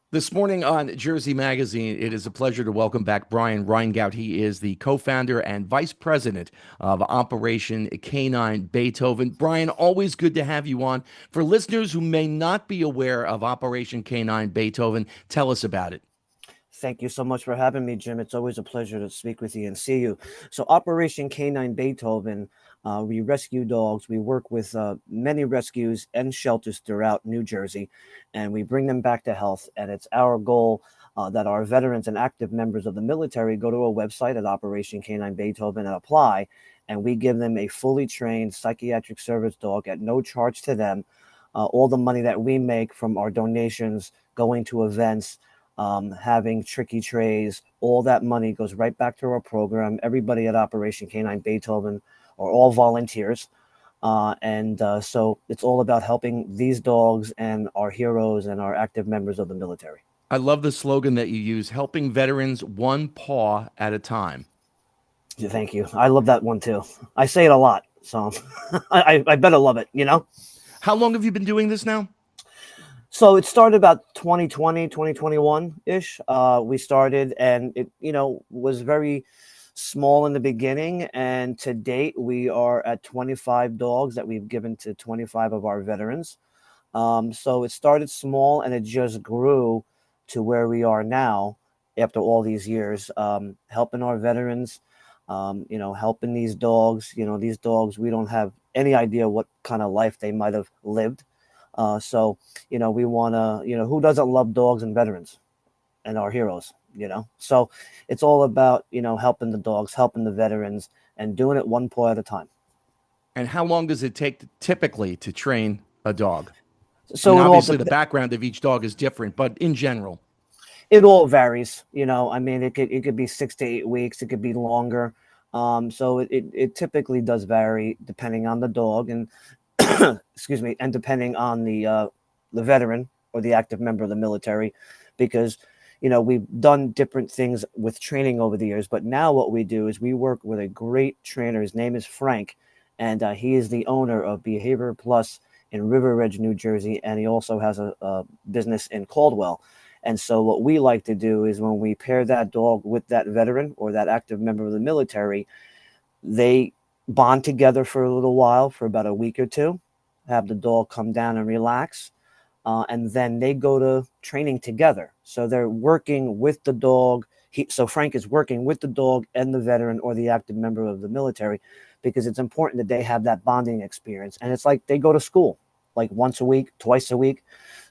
This morning on Jersey Magazine, it is a pleasure to welcome back Brian Reyngoudt. He is the co-founder and vice president of Operation K9 Beethoven. Brian, always good to have you on. For listeners who may not be aware of Operation K9 Beethoven, tell us about it. Thank you so much for having me, Jim. It's always a pleasure to speak with you and see you. So, Operation K9 Beethoven, we rescue dogs. We work with many rescues and shelters throughout New Jersey, and we bring them back to health. And it's our goal that our veterans and active members of the military go to a website at Operation K9 Beethoven and apply, and we give them a fully trained psychiatric service dog at no charge to them. All the money that we make from our donations going to events, having tricky trays, all that money goes right back to our program. Everybody at Operation K9 Beethoven are all volunteers. So it's all about helping these dogs and our heroes and our active members of the military. I love the slogan that you use, helping veterans one paw at a time. Thank you. I love that one too. I say it a lot, so I better love it, you know? How long have you been doing this now? So it started about 2020, 2021-ish. We started and it, was very small in the beginning. And to date, we are at 25 dogs that we've given to 25 of our veterans. So it started small and it just grew to where we are now after all these years, helping our veterans, helping these dogs. These dogs, we don't have any idea what kind of life they might have lived. We want to, who doesn't love dogs and veterans and our heroes. So it's all about, helping the dogs, helping the veterans, and doing it one paw at a time. And how long does it take typically to train a dog? I mean, So obviously, the background of each dog is different, but in general. it all varies. I mean, it could be 6 to 8 weeks. It could be longer. So it typically does vary depending on the dog and excuse me, and depending on the veteran or the active member of the military, because we've done different things with training over the years. But now what we do is we work with a great trainer. His name is Frank, and he is the owner of Behavior Plus in River Ridge, New Jersey, and he also has a business in Caldwell. And so what we like to do is when we pair that dog with that veteran or that active member of the military, they bond together for a little while, for about a week or two, have the dog come down and relax, and then they go to training together. So they're working with the dog. So Frank is working with the dog and the veteran or the active member of the military, because it's important that they have that bonding experience. And it's like they go to school like once a week, twice a week.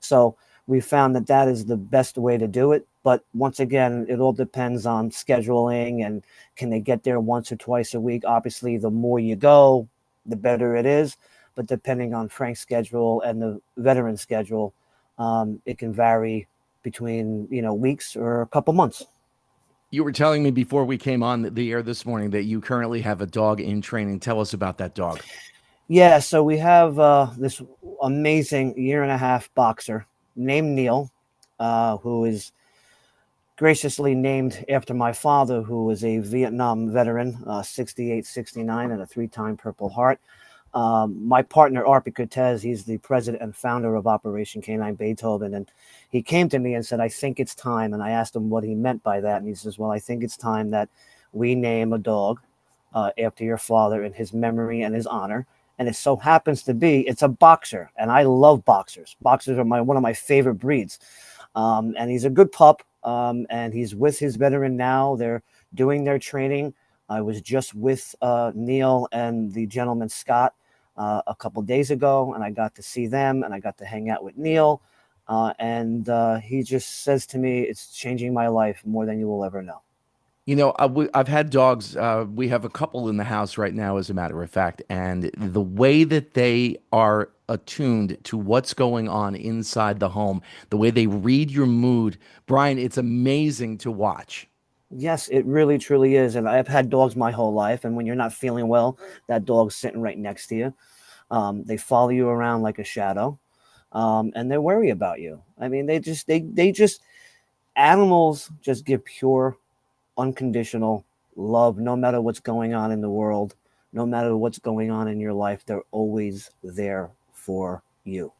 So we found that that is the best way to do it. But once again, it all depends on scheduling and can they get there once or twice a week. Obviously, the more you go, the better it is. But depending on Frank's schedule and the veteran schedule, it can vary between weeks or a couple months. You were telling me before we came on the air this morning that you currently have a dog in training. Tell us about that dog. Yeah, so we have this amazing year and a half boxer named Neil, who is graciously named after my father, who was a Vietnam veteran, 68, 69, and a three-time Purple Heart. My partner, Arpi Cortez, he's the president and founder of Operation K9 Beethoven. And he came to me and said, I think it's time. And I asked him what he meant by that. And he says, well, I think it's time that we name a dog after your father in his memory and his honor. And it so happens to be, it's a boxer. And I love boxers. Boxers are one of my favorite breeds. And he's a good pup. And he's with his veteran now. They're doing their training. I was just with Neil and the gentleman, Scott, a couple days ago, and I got to see them, and I got to hang out with Neil. And he just says to me, it's changing my life more than you will ever know. I've had dogs. We have a couple in the house right now, as a matter of fact, and the way that they are attuned to what's going on inside the home, the way they read your mood, Brian, it's amazing to watch. Yes, it really, truly is. And I've had dogs my whole life, and when you're not feeling well, that dog's sitting right next to you. They follow you around like a shadow, and they worry about you. I mean, they just animals just give pure, unconditional love, no matter what's going on in the world, no matter what's going on in your life. They're always there for you.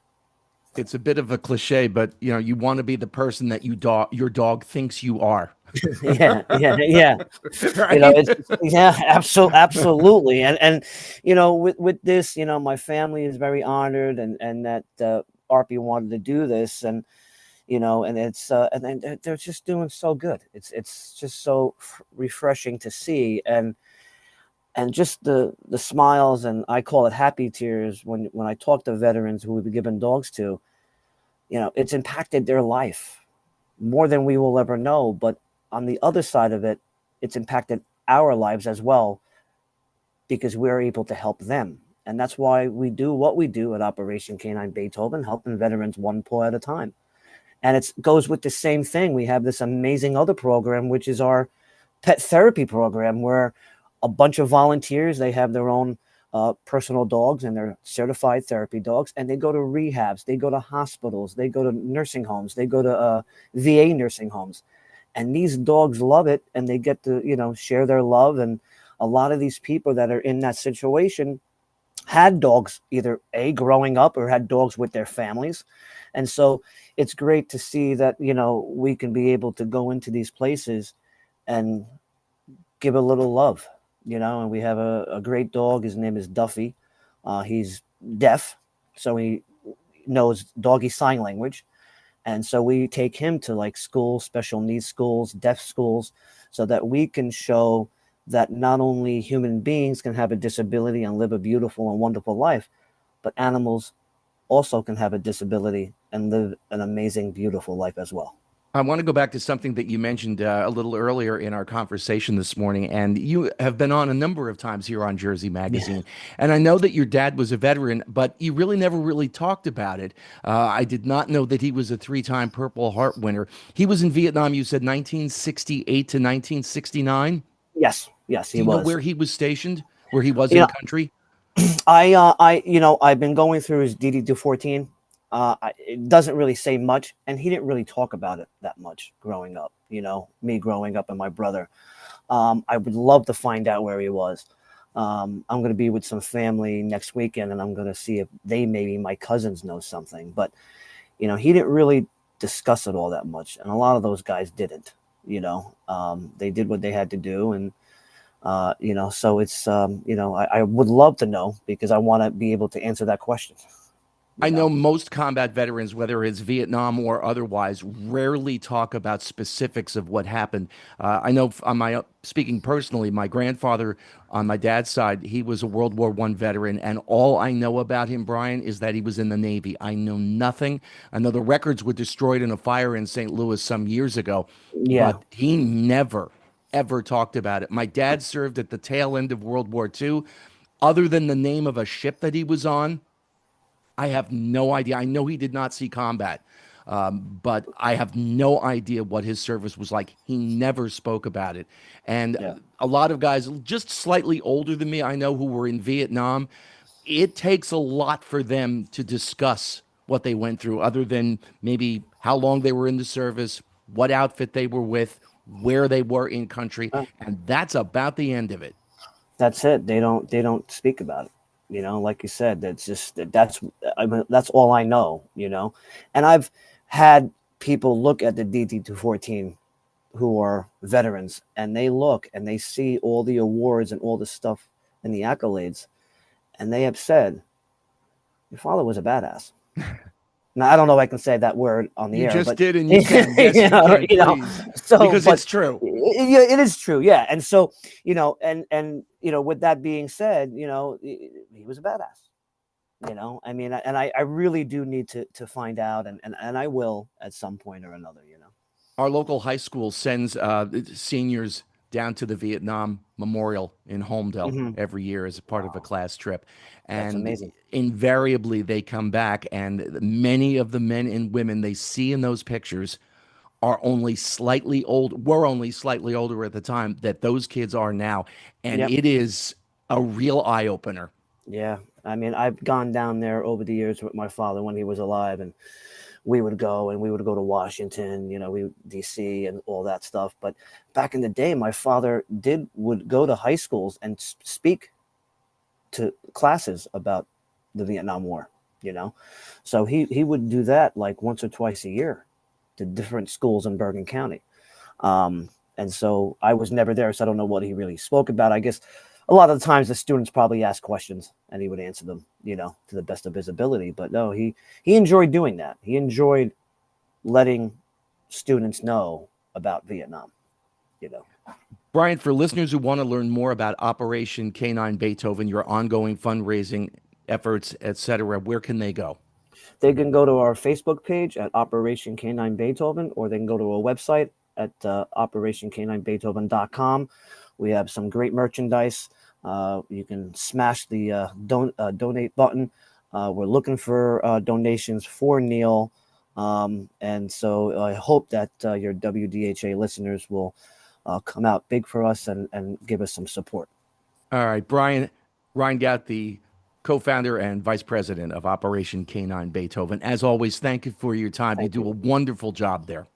It's a bit of a cliche, but you want to be the person that your dog thinks you are. Yeah, yeah, yeah. Right? Yeah, absolutely. And with this, my family is very honored, and that RP wanted to do this, and it's and then they're just doing so good. It's just so refreshing to see, and just the smiles, and I call it happy tears when I talk to veterans who we've given dogs to. It's impacted their life more than we will ever know. But on the other side of it, it's impacted our lives as well, because we're able to help them. And that's why we do what we do at Operation K9 Beethoven, helping veterans one paw at a time. And it goes with the same thing. We have this amazing other program, which is our pet therapy program, where a bunch of volunteers, they have their own personal dogs, and they're certified therapy dogs, and they go to rehabs, they go to hospitals, they go to nursing homes, they go to VA nursing homes, and these dogs love it, and they get to share their love. And a lot of these people that are in that situation had dogs either growing up or had dogs with their families. And so it's great to see that we can be able to go into these places and give a little love. And we have a great dog. His name is Duffy. He's deaf, so he knows doggy sign language. And so we take him to like schools, special needs schools, deaf schools, so that we can show that not only human beings can have a disability and live a beautiful and wonderful life, but animals also can have a disability and live an amazing, beautiful life as well. I want to go back to something that you mentioned a little earlier in our conversation this morning, and you have been on a number of times here on Jersey Yeah. Magazine. And I know that your dad was a veteran, but you really never really talked about it. I did not know that he was a three-time Purple Heart winner. He was in Vietnam, you said 1968 to 1969. Yes. Yes, Do he you know was. where he was stationed, where he was You in know, country? I've been going through his DD-214. It doesn't really say much, and he didn't really talk about it that much growing up. Me growing up and my brother. I would love to find out where he was. I'm going to be with some family next weekend, and I'm going to see if maybe my cousins know something. But he didn't really discuss it all that much, and a lot of those guys didn't. They did what they had to do, and so it's I would love to know, because I want to be able to answer that question. I You know know. most combat veterans, whether it's Vietnam or otherwise, rarely talk about specifics of what happened. I know on my speaking personally, my grandfather on my dad's side, he was a World War I veteran, and all I know about him, Brian, is that he was in the Navy. I know nothing. I know the records were destroyed in a fire in St. Louis some years ago, Yeah. but he never ever talked about it. My dad served at the tail end of World War II. Other than the name of a ship that he was on, I have no idea. I know he did not see combat, but I have no idea what his service was like. He never spoke about it. And Yeah. a lot of guys just slightly older than me, I know, who were in Vietnam, it takes a lot for them to discuss what they went through, other than maybe how long they were in the service, what outfit they were with, where they were in country. Uh, And that's about the end of it. that's it. They don't speak about it. Like you said, that's all I know. And I've had people look at the DD-214 who are veterans, and they look and they see all the awards and all the stuff and the accolades, and they have said, "Your father was a badass." Now, I don't know if I can say that word on the You air, just but did, and you can. Yes, you you know, can, you know, please, so, because but it's true. it is true, yeah. And so, and with that being said, he was a badass. I mean, and I really do need to find out, and I will at some point or another. Our local high school sends seniors down to the Vietnam Memorial in Homedale Hmm. every year as a part of a Wow, class trip. that's And amazing. invariably, they come back, and many of the men and women they see in those pictures are only slightly old, were only slightly older at the time that those kids are now. And Yep. it is a real eye opener. Yeah. I mean, I've gone down there over the years with my father when he was alive, and we would go to Washington, we DC and all that stuff. But back in the day, my father would go to high schools and speak to classes about the Vietnam War. you know. So he would do that like once or twice a year to different schools in Bergen County. And so I was never there, so I don't know what he really spoke about. I guess a lot of the times the students probably asked questions and he would answer them, to the best of his ability. But no, he enjoyed doing that. He enjoyed letting students know about Vietnam, you know. Brian, for listeners who want to learn more about Operation K9 Beethoven, your ongoing fundraising efforts, etc., where can they go? They can go to our Facebook page at Operation K9 Beethoven, or they can go to our website at operationk9beethoven.com. We have some great merchandise. You can smash the donate button. We're looking for donations for Neil. And so I hope that your WDHA listeners will come out big for us and give us some support. All right, Brian Reyngoudt, the co-founder and vice president of Operation K9 Beethoven. As always, thank you for your time. You Thank do you. a wonderful job there.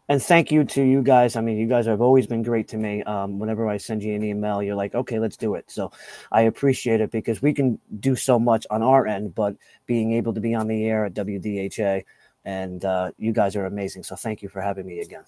And thank you to you guys. I mean, you guys have always been great to me. Whenever I send you an email, you're like, okay, let's do it. So I appreciate it because we can do so much on our end, but being able to be on the air at WDHA and you guys are amazing. So thank you for having me again.